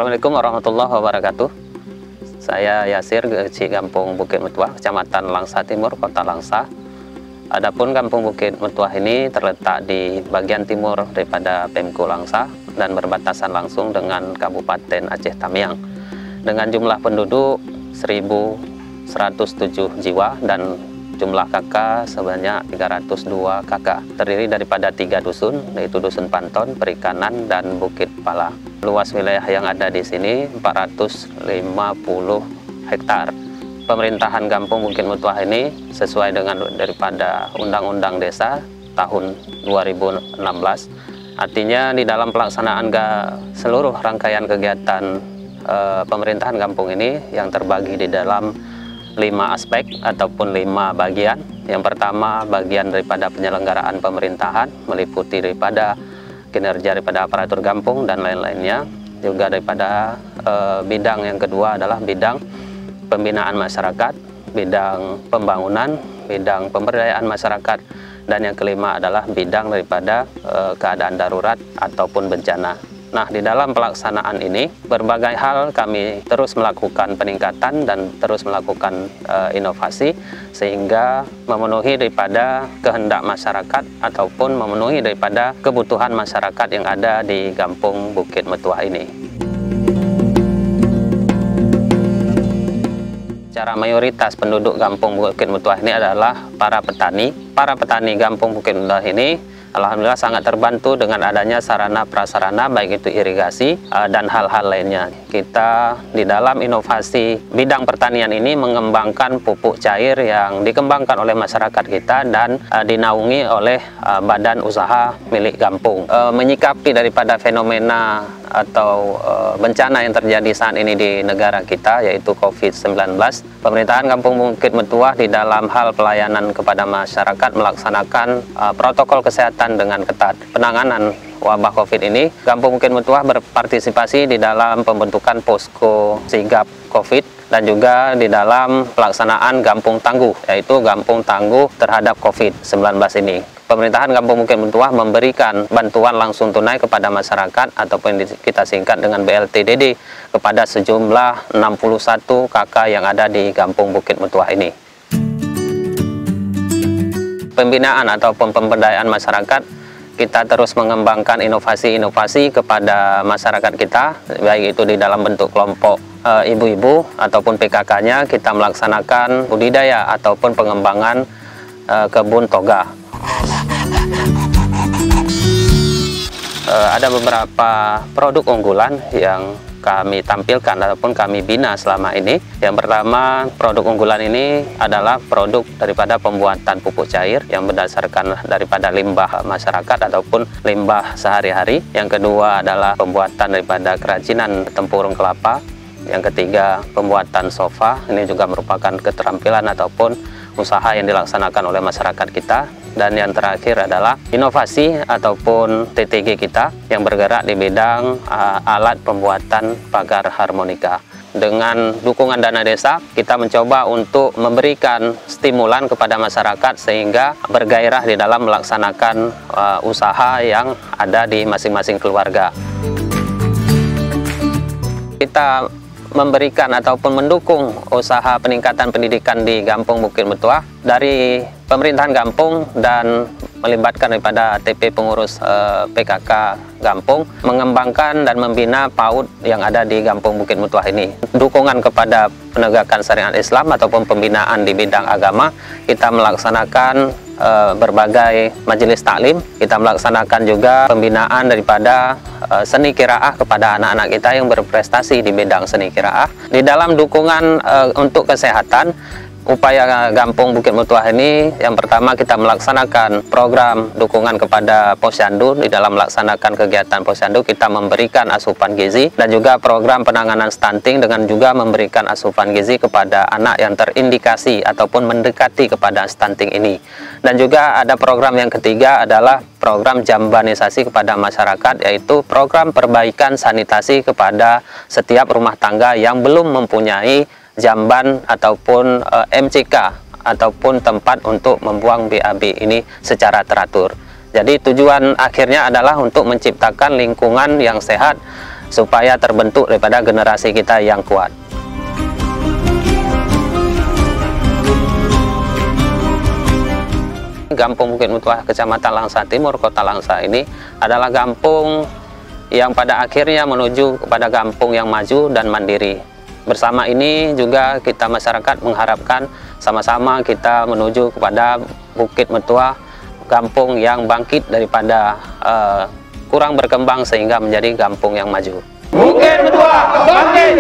Assalamualaikum warahmatullahi wabarakatuh. Saya Yasir, Geci Kampung Bukit Metuah, Kecamatan Langsa Timur, Kota Langsa. Adapun Kampung Bukit Metuah ini terletak di bagian timur daripada Pemko Langsa dan berbatasan langsung dengan Kabupaten Aceh Tamiang. Dengan jumlah penduduk 1.107 jiwa dan jumlah kakak sebanyak 302 kakak. Terdiri daripada 3 dusun, yaitu Dusun Panton, Perikanan, dan Bukit Pala. Luas wilayah yang ada di sini 450 hektar. Pemerintahan Kampung Bukit Metuah ini sesuai dengan daripada Undang-Undang Desa tahun 2016. Artinya di dalam pelaksanaan seluruh rangkaian kegiatan pemerintahan kampung ini yang terbagi di dalam 5 aspek ataupun 5 bagian. Yang pertama, bagian daripada penyelenggaraan pemerintahan meliputi daripada kinerja daripada aparatur kampung dan lain-lainnya. Juga daripada bidang yang kedua adalah bidang pembinaan masyarakat, bidang pembangunan, bidang pemberdayaan masyarakat, dan yang kelima adalah bidang daripada keadaan darurat ataupun bencana. Nah, di dalam pelaksanaan ini, berbagai hal kami terus melakukan peningkatan dan terus melakukan inovasi, sehingga memenuhi daripada kehendak masyarakat ataupun memenuhi daripada kebutuhan masyarakat yang ada di Kampung Bukit Metuah ini. Secara mayoritas penduduk Kampung Bukit Metuah ini adalah para petani. Para petani Kampung Bukit Metuah ini alhamdulillah sangat terbantu dengan adanya sarana prasarana baik itu irigasi dan hal-hal lainnya. Kita di dalam inovasi bidang pertanian ini mengembangkan pupuk cair yang dikembangkan oleh masyarakat kita dan dinaungi oleh badan usaha milik kampung. Menyikapi daripada fenomena atau bencana yang terjadi saat ini di negara kita, yaitu COVID-19, pemerintahan Kampung Bukit Metuah di dalam hal pelayanan kepada masyarakat melaksanakan protokol kesehatan dengan ketat. Penanganan wabah COVID ini, Kampung Bukit Metuah berpartisipasi di dalam pembentukan posko sigap COVID dan juga di dalam pelaksanaan Kampung Tangguh, yaitu Kampung Tangguh terhadap COVID-19 ini. Pemerintahan Kampung Bukit Metuah memberikan bantuan langsung tunai kepada masyarakat ataupun kita singkat dengan BLTDD kepada sejumlah 61 kakak yang ada di Kampung Bukit Metuah ini. Pembinaan ataupun pemberdayaan masyarakat, kita terus mengembangkan inovasi-inovasi kepada masyarakat kita, baik itu di dalam bentuk kelompok ibu-ibu ataupun PKK-nya. Kita melaksanakan budidaya ataupun pengembangan kebun toga. Ada beberapa produk unggulan yang kami tampilkan ataupun kami bina selama ini. Yang pertama, produk unggulan ini adalah produk daripada pembuatan pupuk cair yang berdasarkan daripada limbah masyarakat ataupun limbah sehari-hari. Yang kedua adalah pembuatan daripada kerajinan tempurung kelapa. Yang ketiga, pembuatan sofa. Ini juga merupakan keterampilan ataupun usaha yang dilaksanakan oleh masyarakat kita. Dan yang terakhir adalah inovasi ataupun TTG kita yang bergerak di bidang alat pembuatan pagar harmonika. Dengan dukungan dana desa, kita mencoba untuk memberikan stimulan kepada masyarakat sehingga bergairah di dalam melaksanakan usaha yang ada di masing-masing keluarga. Kita memberikan ataupun mendukung usaha peningkatan pendidikan di Kampung Bukit Metuah dari pemerintahan kampung dan melibatkan daripada TP pengurus PKK kampung, mengembangkan dan membina PAUD yang ada di Kampung Bukit Metuah ini. Dukungan kepada penegakan syariat Islam ataupun pembinaan di bidang agama, kita melaksanakan berbagai majelis taklim. Kita melaksanakan juga pembinaan daripada seni qiraah kepada anak-anak kita yang berprestasi di bidang seni qiraah. Di dalam dukungan untuk kesehatan, upaya Kampung Bukit Metuah ini, yang pertama kita melaksanakan program dukungan kepada posyandu. Di dalam melaksanakan kegiatan posyandu, kita memberikan asupan gizi dan juga program penanganan stunting dengan juga memberikan asupan gizi kepada anak yang terindikasi ataupun mendekati kepada stunting ini. Dan juga ada program yang ketiga adalah program jambanisasi kepada masyarakat, yaitu program perbaikan sanitasi kepada setiap rumah tangga yang belum mempunyai jamban ataupun MCK ataupun tempat untuk membuang BAB ini secara teratur. Jadi tujuan akhirnya adalah untuk menciptakan lingkungan yang sehat supaya terbentuk daripada generasi kita yang kuat. Kampung Bukit Mutuah, Kecamatan Langsa Timur, Kota Langsa ini adalah kampung yang pada akhirnya menuju kepada kampung yang maju dan mandiri. Bersama ini juga kita masyarakat mengharapkan sama-sama kita menuju kepada Bukit Mutuah, kampung yang bangkit daripada kurang berkembang sehingga menjadi kampung yang maju. Bukit Mutuah bangkit!